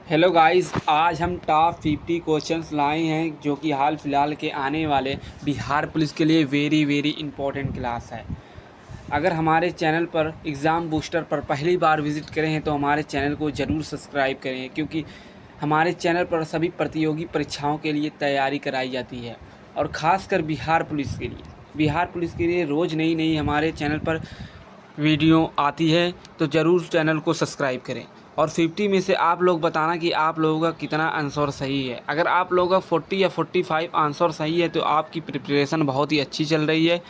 Hello guys, आज हम top 50 questions लाए हैं जो कि हाल फिलहाल के आने वाले बिहार पुलिस के लिए वेरी वेरी इंपॉर्टेंट क्लास है। अगर हमारे चैनल पर एग्ज़ाम बूस्टर पर पहली बार विज़िट करें हैं तो हमारे चैनल को ज़रूर सब्सक्राइब करें, क्योंकि हमारे चैनल पर सभी प्रतियोगी परीक्षाओं के लिए तैयारी कराई जाती है और ख़ासकर बिहार पुलिस के लिए रोज़ नई नई हमारे चैनल पर वीडियो आती है। तो ज़रूर चैनल को सब्सक्राइब करें और 50 में से आप लोग बताना कि आप लोगों का कितना आंसर सही है। अगर आप लोगों का 40 या 45 आंसर सही है तो आपकी प्रिपरेशन बहुत ही अच्छी चल रही है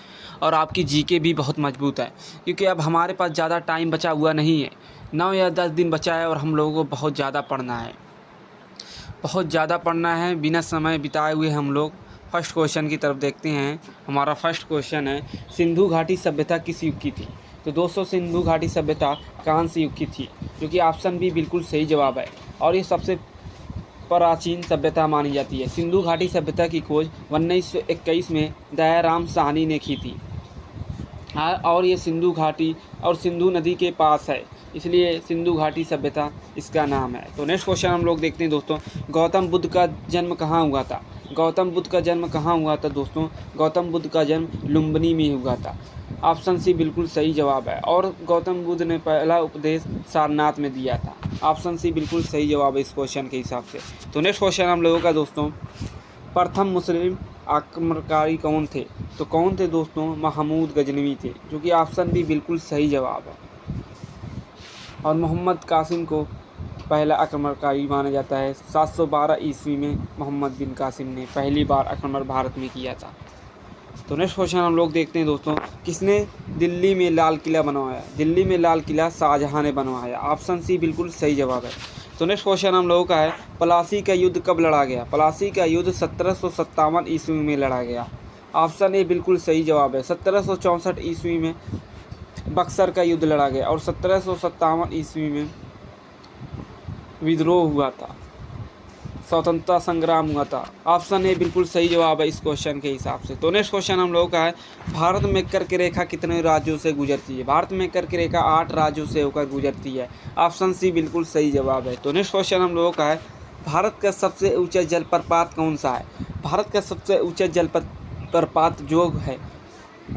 और आपकी जीके भी बहुत मजबूत है, क्योंकि अब हमारे पास ज़्यादा टाइम बचा हुआ नहीं है। 9 या 10 दिन बचा है और हम लोगों को बहुत ज़्यादा पढ़ना है। बिना समय बिताए हुए हम लोग फर्स्ट क्वेश्चन की तरफ देखते हैं। हमारा फर्स्ट क्वेश्चन है, सिंधु घाटी सभ्यता किस युग की थी? तो दोस्तों, सिंधु घाटी सभ्यता कांस्य युग की थी, जो कि ऑप्शन बी बिल्कुल सही जवाब है और ये सबसे प्राचीन सभ्यता मानी जाती है। सिंधु घाटी सभ्यता की खोज 1921 में दयाराम साहनी ने की थी। हाँ, और ये सिंधु घाटी और सिंधु नदी के पास है, इसलिए सिंधु घाटी सभ्यता इसका नाम है। तो नेक्स्ट क्वेश्चन हम लोग देखते हैं दोस्तों, गौतम बुद्ध का जन्म कहाँ हुआ था? गौतम बुद्ध का जन्म कहाँ हुआ था दोस्तों? गौतम बुद्ध का जन्म लुम्बिनी में हुआ था। ऑप्शन सी बिल्कुल सही जवाब है और गौतम बुद्ध ने पहला उपदेश सारनाथ में दिया था। ऑप्शन सी बिल्कुल सही जवाब है इस क्वेश्चन के हिसाब से। तो नेक्स्ट क्वेश्चन हम लोगों का दोस्तों, प्रथम मुस्लिम आक्रमणकारी कौन थे? तो कौन थे दोस्तों? महमूद गजनवी थे, जो कि ऑप्शन भी बिल्कुल सही जवाब है। और मोहम्मद कासिम को पहला आक्रमणकारी माना जाता है। 712 ईस्वी में मोहम्मद बिन कासिम ने पहली बार आक्रमण भारत में किया था। तो नेक्स्ट क्वेश्चन हम लोग देखते हैं दोस्तों, किसने दिल्ली में लाल किला बनवाया? दिल्ली में लाल किला शाहजहां ने बनवाया। ऑप्शन सी बिल्कुल सही जवाब है। तो नेक्स्ट क्वेश्चन हम लोगों का है, प्लासी का युद्ध कब लड़ा गया? प्लासी का युद्ध 1757 ईस्वी में लड़ा गया। ऑप्शन ए बिल्कुल सही जवाब है। 1764 ईस्वी में बक्सर का युद्ध लड़ा गया और 1757 ईस्वी में विद्रोह हुआ था, स्वतंत्रता संग्राम हुआ था। ऑप्शन ए बिल्कुल सही जवाब है इस क्वेश्चन के हिसाब से। तो नेक्स्ट क्वेश्चन हम लोगों का है, भारत में कर्क रेखा कितने राज्यों से गुजरती है? भारत में कर्क रेखा 8 राज्यों से होकर गुजरती है। ऑप्शन सी बिल्कुल सही जवाब है। तो नेक्स्ट क्वेश्चन हम लोगों का है, भारत का सबसे ऊंचा जलप्रपात कौन सा है? भारत का सबसे ऊंचा जलप्रपात जोग है।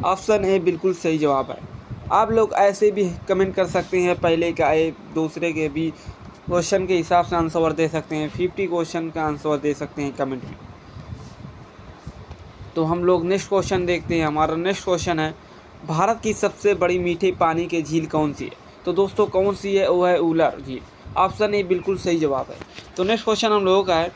ऑप्शन ए बिल्कुल सही जवाब है। आप लोग ऐसे भी कमेंट कर सकते हैं, पहले का ए दूसरे के भी क्वेश्चन के हिसाब से आंसर दे सकते हैं। 50 क्वेश्चन का आंसर दे सकते हैं कमेंट में। तो हम लोग नेक्स्ट क्वेश्चन देखते हैं। हमारा नेक्स्ट क्वेश्चन है, भारत की सबसे बड़ी मीठे पानी की झील कौन सी है? तो दोस्तों कौन सी है? वो है उलर झील। ऑप्शन ए बिल्कुल सही जवाब है। तो नेक्स्ट क्वेश्चन हम लोगों का है,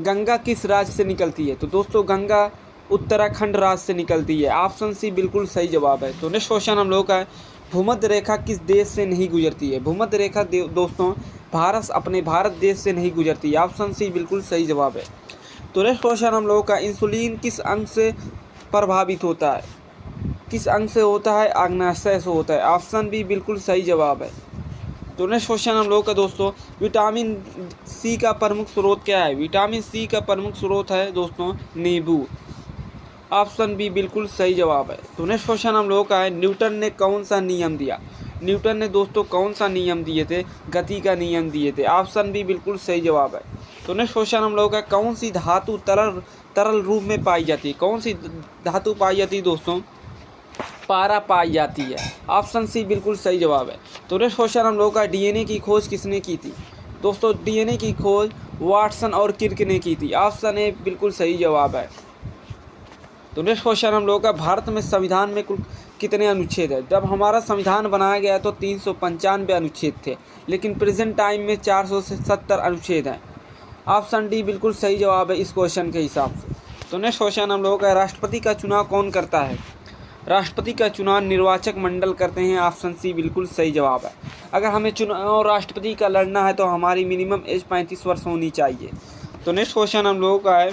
गंगा किस राज्य से निकलती है? तो दोस्तों गंगा उत्तराखंड राज्य से निकलती है। ऑप्शन सी बिल्कुल सही जवाब है। तो नेक्स्ट क्वेश्चन हम लोगों का है, भूमध्य रेखा किस देश से नहीं गुजरती है? भूमध्य रेखा दोस्तों भारत देश से नहीं गुजरती है। ऑप्शन सी बिल्कुल सही जवाब है। तो नेक्स्ट क्वेश्चन हम लोगों का, इंसुलिन किस अंग से प्रभावित होता है? किस अंग से होता है? आग्नेयाशय से होता है। ऑप्शन बी बिल्कुल सही जवाब है। तो नेक्स्ट क्वेश्चन हम लोगों का दोस्तों, विटामिन सी का प्रमुख स्रोत क्या है? विटामिन सी का प्रमुख स्रोत है दोस्तों नींबू। ऑप्शन बी बिल्कुल सही जवाब है। तो नेक्स्ट क्वेश्चन हम लोगों का है, न्यूटन ने कौन सा नियम दिया? न्यूटन ने दोस्तों कौन सा नियम दिए थे? गति का नियम दिए थे। ऑप्शन बी बिल्कुल सही जवाब है। तो नेक्स्ट क्वेश्चन हम लोगों का, कौन सी धातु तरल रूप में पाई जाती है? कौन सी धातु पाई जाती है दोस्तों? पारा पाई जाती है। ऑप्शन सी बिल्कुल सही जवाब है। तो नेक्स्ट क्वेश्चन हम लोगों का, डीएनए की खोज किसने की थी? दोस्तों डीएनए की खोज वाटसन और किर्क ने की थी। ऑप्शन ए बिल्कुल सही जवाब है। तो नेक्स्ट क्वेश्चन हम लोगों का, भारत में संविधान में कुल कितने अनुच्छेद है? जब हमारा संविधान बनाया गया तो 395 अनुच्छेद थे, लेकिन प्रेजेंट टाइम में 470 अनुच्छेद हैं। ऑप्शन डी बिल्कुल सही जवाब है इस क्वेश्चन के हिसाब से। तो नेक्स्ट क्वेश्चन हम लोगों का, राष्ट्रपति का चुनाव कौन करता है? राष्ट्रपति का चुनाव निर्वाचक मंडल करते हैं। ऑप्शन सी बिल्कुल सही जवाब है। अगर हमें चुनाव राष्ट्रपति का लड़ना है तो हमारी मिनिमम एज 35 वर्ष होनी चाहिए। तो नेक्स्ट क्वेश्चन हम लोगों का है,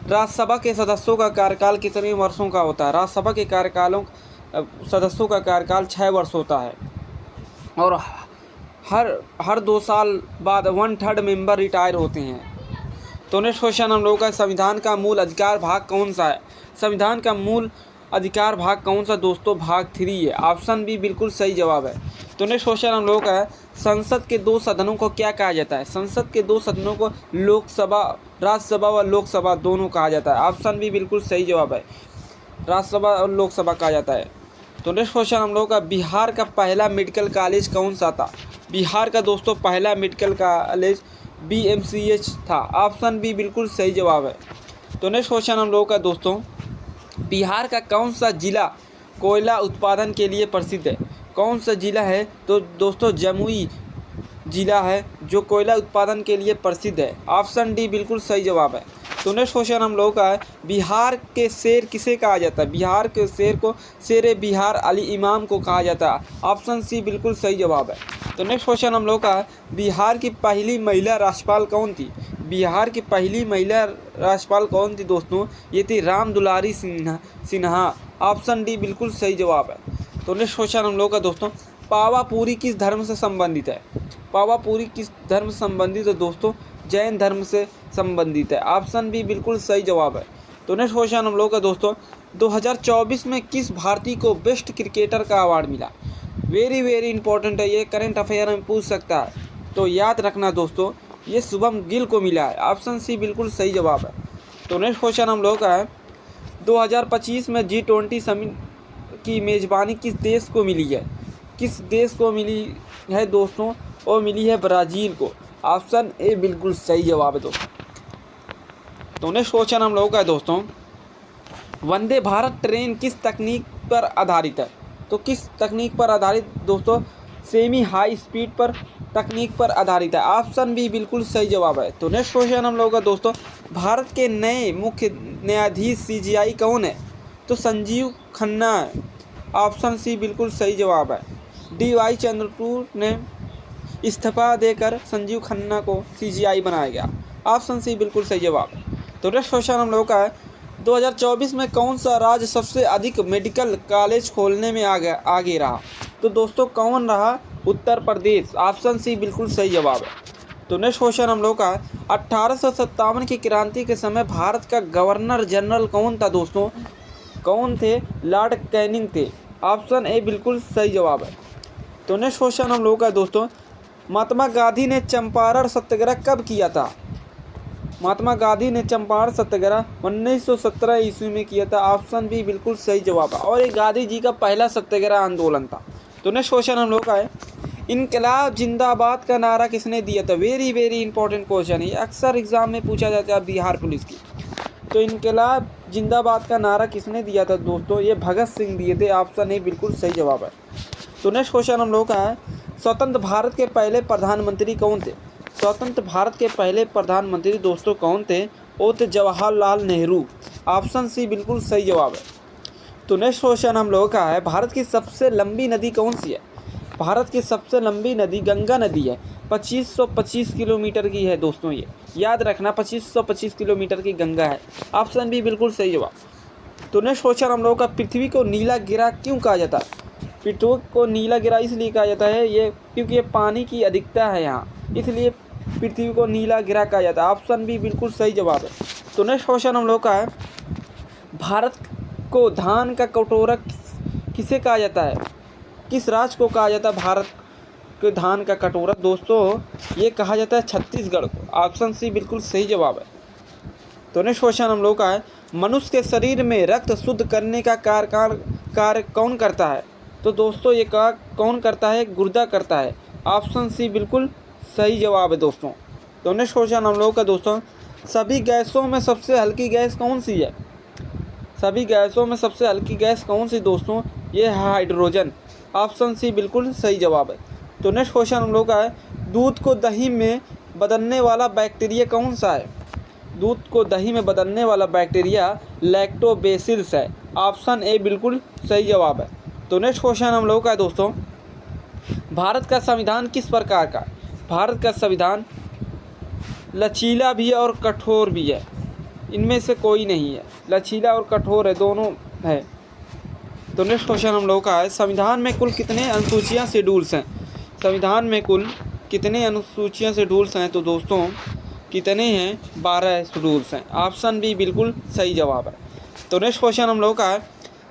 राज्यसभा के सदस्यों का कार्यकाल कितने वर्षों का होता है? राज्यसभा के सदस्यों का कार्यकाल 6 वर्ष होता है और हर 2 साल बाद 1/3 मेंबर रिटायर होते हैं। तो नेक्स्ट क्वेश्चन हम लोगों का, संविधान का मूल अधिकार भाग कौन सा है? संविधान का मूल अधिकार भाग कौन सा दोस्तों? भाग 3 है। ऑप्शन बी बिल्कुल सही जवाब है। तो नेक्स्ट क्वेश्चन हम लोगों का है, संसद के दो सदनों को क्या कहा जाता है? संसद के दो सदनों को लोकसभा, राज्यसभा व लोकसभा दोनों कहा जाता है। ऑप्शन बी बिल्कुल सही जवाब है, राज्यसभा और लोकसभा कहा जाता है। तो नेक्स्ट क्वेश्चन हम लोगों का, बिहार का पहला मेडिकल कॉलेज कौन सा था? बिहार का दोस्तों पहला मेडिकल कॉलेज BMCH था। ऑप्शन बी बिल्कुल सही जवाब है। तो नेक्स्ट क्वेश्चन हम लोगों का दोस्तों, बिहार का कौन सा जिला कोयला उत्पादन के लिए प्रसिद्ध है? कौन सा जिला है? तो दोस्तों जमुई जिला है जो कोयला उत्पादन के लिए प्रसिद्ध है। ऑप्शन डी बिल्कुल सही जवाब है। तो नेक्स्ट क्वेश्चन हम लोगों का है, बिहार के शेर किसे कहा जाता है? बिहार के शेर को शेर बिहार अली इमाम को कहा जाता है। ऑप्शन सी बिल्कुल सही जवाब है। तो नेक्स्ट क्वेश्चन हम लोगों का है, बिहार की पहली महिला राज्यपाल कौन थी? बिहार की पहली महिला राज्यपाल कौन थी दोस्तों? ये थी राम दुलारी सिन्हा। ऑप्शन डी बिल्कुल सही जवाब है। तो नेक्स्ट क्वेश्चन हम लोग का दोस्तों, पावापुरी किस धर्म से संबंधित है? पावापुरी किस धर्म से संबंधित है दोस्तों? जैन धर्म से संबंधित है। ऑप्शन बी बिल्कुल सही जवाब है। तो नेक्स्ट क्वेश्चन हम लोग का दोस्तों, 2024 में किस भारतीय को बेस्ट क्रिकेटर का अवार्ड मिला? वेरी वेरी इंपॉर्टेंट है, ये करंट अफेयर में पूछ सकता है, तो याद रखना दोस्तों, ये शुभम गिल को मिला है। ऑप्शन सी बिल्कुल सही जवाब है। तो नेक्स्ट क्वेश्चन हम लोग का है, 2025 में G20 समिट की मेज़बानी किस देश को मिली है? किस देश को मिली है दोस्तों? और मिली है ब्राज़ील को। ऑप्शन ए बिल्कुल सही जवाब है दोस्तों। तो नेक्स्ट क्वेश्चन हम लोगों का है दोस्तों, वंदे भारत ट्रेन किस तकनीक पर आधारित है? तो किस तकनीक पर आधारित दोस्तों? सेमी हाई स्पीड पर तकनीक पर आधारित है। ऑप्शन बी बिल्कुल सही जवाब है। तो नेक्स्ट क्वेश्चन हम लोगों का दोस्तों, भारत के नए मुख्य न्यायाधीश CGI कौन है? तो संजीव खन्ना है। ऑप्शन सी बिल्कुल सही जवाब है। DY चंद्रचूड़ ने इस्तीफा देकर संजीव खन्ना को CGI बनाया गया। ऑप्शन सी बिल्कुल सही जवाब है। तो नेक्स्ट क्वेश्चन हम लोगों का है, 2024 में कौन सा राज्य सबसे अधिक मेडिकल कॉलेज खोलने में आगे रहा? तो दोस्तों कौन रहा? उत्तर प्रदेश। ऑप्शन सी बिल्कुल सही जवाब है। तो नेक्स्ट क्वेश्चन हम लोग का, 1857 की क्रांति के समय भारत का गवर्नर जनरल कौन था दोस्तों? कौन थे? लॉर्ड कैनिंग थे। ऑप्शन ए बिल्कुल सही जवाब है। तो नेक्स्ट क्वेश्चन हम लोग का दोस्तों, महात्मा गांधी ने चंपारण सत्याग्रह कब किया था? महात्मा गांधी ने चंपारण सत्याग्रह 1917 ईस्वी में किया था। ऑप्शन बी बिल्कुल सही जवाब है, और ये गांधी जी का पहला सत्याग्रह आंदोलन था। तो नेक्स्ट क्वेश्चन हम लोग का है, इनकलाब जिंदाबाद का नारा किसने दिया था? वेरी वेरी इंपॉर्टेंट क्वेश्चन है, अक्सर एग्जाम में पूछा जाता है बिहार पुलिस की। तो इनकलाब जिंदाबाद का नारा किसने दिया था दोस्तों? ये भगत सिंह दिए थे। ऑप्शन ए बिल्कुल सही जवाब है। तो नेक्स्ट क्वेश्चन हम लोग का है, स्वतंत्र भारत के पहले प्रधानमंत्री कौन थे? स्वतंत्र भारत के पहले प्रधानमंत्री दोस्तों कौन थे? वो थे जवाहरलाल नेहरू। ऑप्शन सी बिल्कुल सही जवाब है। तो नेक्स्ट क्वेश्चन हम लोगों का है, भारत की सबसे लंबी नदी कौन सी है? भारत की सबसे लंबी नदी गंगा नदी है। 2525 किलोमीटर की है दोस्तों, ये याद रखना, 2525 किलोमीटर की गंगा है। ऑप्शन बी बिल्कुल सही जवाब। तो नेक्स्ट क्वेश्चन हम लोगों का, पृथ्वी को नीला गिरा क्यों कहा जाता है? पृथ्वी को नीला गिरा इसलिए कहा जाता है ये क्योंकि ये पानी की अधिकता है यहाँ, इसलिए पृथ्वी को नीला गिरा कहा जाता है। ऑप्शन बी बिल्कुल सही जवाब है। तो नेक्स्ट क्वेश्चन हम लोग का है, भारत को धान का कटोरा किसे कहा जाता है? किस राज्य को कहा जाता है भारत के धान का कटोरा? दोस्तों ये कहा जाता है छत्तीसगढ़ को। ऑप्शन सी बिल्कुल सही जवाब है। तो नेक्स्ट क्वेश्चन हम लोग का है, मनुष्य के शरीर में रक्त शुद्ध करने का कार्य कौन करता है? तो दोस्तों ये कौन करता है? गुर्दा करता है। ऑप्शन सी बिल्कुल सही जवाब है दोस्तों। तो नेक्स्ट क्वेश्चन हम लोग का दोस्तों, सभी गैसों में सबसे हल्की गैस कौन सी है? सभी गैसों में सबसे हल्की गैस कौन सी दोस्तों? ये है हाइड्रोजन। ऑप्शन सी बिल्कुल सही जवाब है। तो नेक्स्ट क्वेश्चन हम लोग का है, दूध को दही में बदलने वाला बैक्टीरिया कौन सा है? दूध को दही में बदलने वाला बैक्टीरिया लैक्टोबैसिलस है। ऑप्शन ए बिल्कुल सही जवाब है। तो नेक्स्ट क्वेश्चन हम लोग का है दोस्तों, भारत का संविधान किस प्रकार का? भारत का संविधान लचीला भी है और कठोर भी है, इनमें से कोई नहीं है। लचीला और कठोर है, दोनों है। तो नेक्स्ट क्वेश्चन हम लोग का है, संविधान में कुल कितने अनुसूचियाँ शेड्यूल्स हैं? संविधान में कुल कितने अनुसूचियाँ शेड्यूल्स हैं? तो दोस्तों कितने हैं? 12 शेड्यूल्स हैं। ऑप्शन बी बिल्कुल सही जवाब है। तो नेक्स्ट क्वेश्चन हम लोग का है,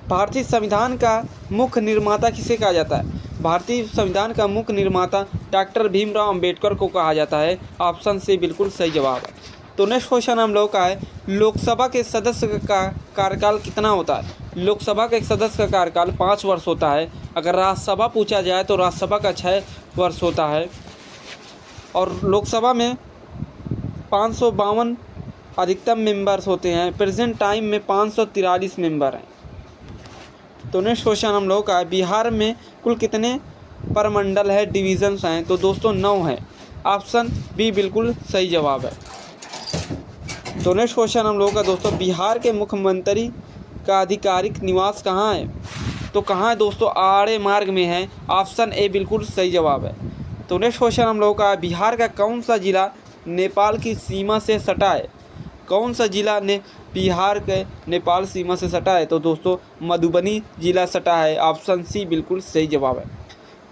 भारतीय संविधान का मुख्य निर्माता किसे कहा जाता है? भारतीय संविधान का मुख्य निर्माता डॉक्टर भीमराव अंबेडकर को कहा जाता है। ऑप्शन सी बिल्कुल सही जवाब है। तो नेक्स्ट क्वेश्चन हम लोग का है, लोकसभा के सदस्य का कार्यकाल कितना होता है? लोकसभा के एक सदस्य का कार्यकाल 5 वर्ष होता है। अगर राज्यसभा पूछा जाए तो राज्यसभा का 6 वर्ष होता है और लोकसभा में 552 अधिकतम मेंबर्स होते हैं। प्रेजेंट टाइम में 543 मेंबर हैं। तो नेक्स्ट क्वेश्चन हम लोग का है, बिहार में कुल कितने प्रमंडल है, डिवीजन्स हैं? तो दोस्तों 9 है। ऑप्शन बी बिल्कुल सही जवाब है। तो नेक्स्ट क्वेश्चन हम लोग का दोस्तों, बिहार के मुख्यमंत्री का आधिकारिक निवास कहाँ है? तो कहाँ है दोस्तों? आड़े मार्ग में है। ऑप्शन ए बिल्कुल सही जवाब है। तो नेक्स्ट क्वेश्चन हम लोग का, बिहार का कौन सा जिला नेपाल की सीमा से सटा है? कौन सा जिला ने बिहार के नेपाल सीमा से सटा है? तो दोस्तों मधुबनी जिला सटा है। ऑप्शन सी बिल्कुल सही जवाब है।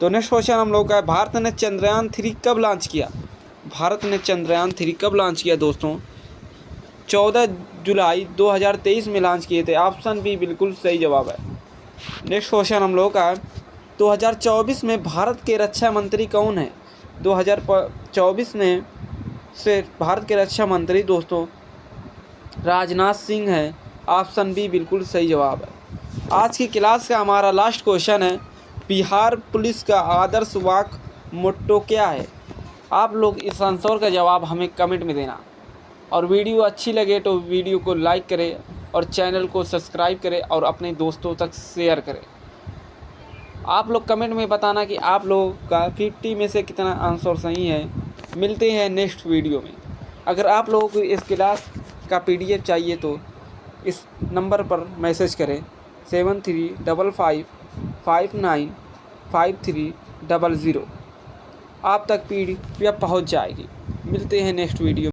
तो नेक्स्ट क्वेश्चन हम लोग का है, भारत ने चंद्रयान 3 कब लॉन्च किया? भारत ने चंद्रयान 3 कब लॉन्च किया दोस्तों? 14 जुलाई 2023 में लॉन्च किए थे। ऑप्शन बी बिल्कुल सही जवाब है। नेक्स्ट क्वेश्चन हम लोग का है, 2024 में भारत के रक्षा मंत्री कौन है? 2024 में से भारत के रक्षा मंत्री दोस्तों राजनाथ सिंह है। ऑप्शन बी बिल्कुल सही जवाब है। आज की क्लास का हमारा लास्ट क्वेश्चन है, बिहार पुलिस का आदर्श वाक्य मोट्टो क्या है? आप लोग इस आंसर का जवाब हमें कमेंट में देना और वीडियो अच्छी लगे तो वीडियो को लाइक करें और चैनल को सब्सक्राइब करें और अपने दोस्तों तक शेयर करें। आप लोग कमेंट में बताना कि आप लोगों का 50 में से कितना आंसर सही है। मिलते हैं नेक्स्ट वीडियो में। अगर आप लोगों को इस क्लास का PDF चाहिए तो इस नंबर पर मैसेज करें 7355595300। आप तक PDF पहुंच जाएगी। मिलते हैं नेक्स्ट वीडियो।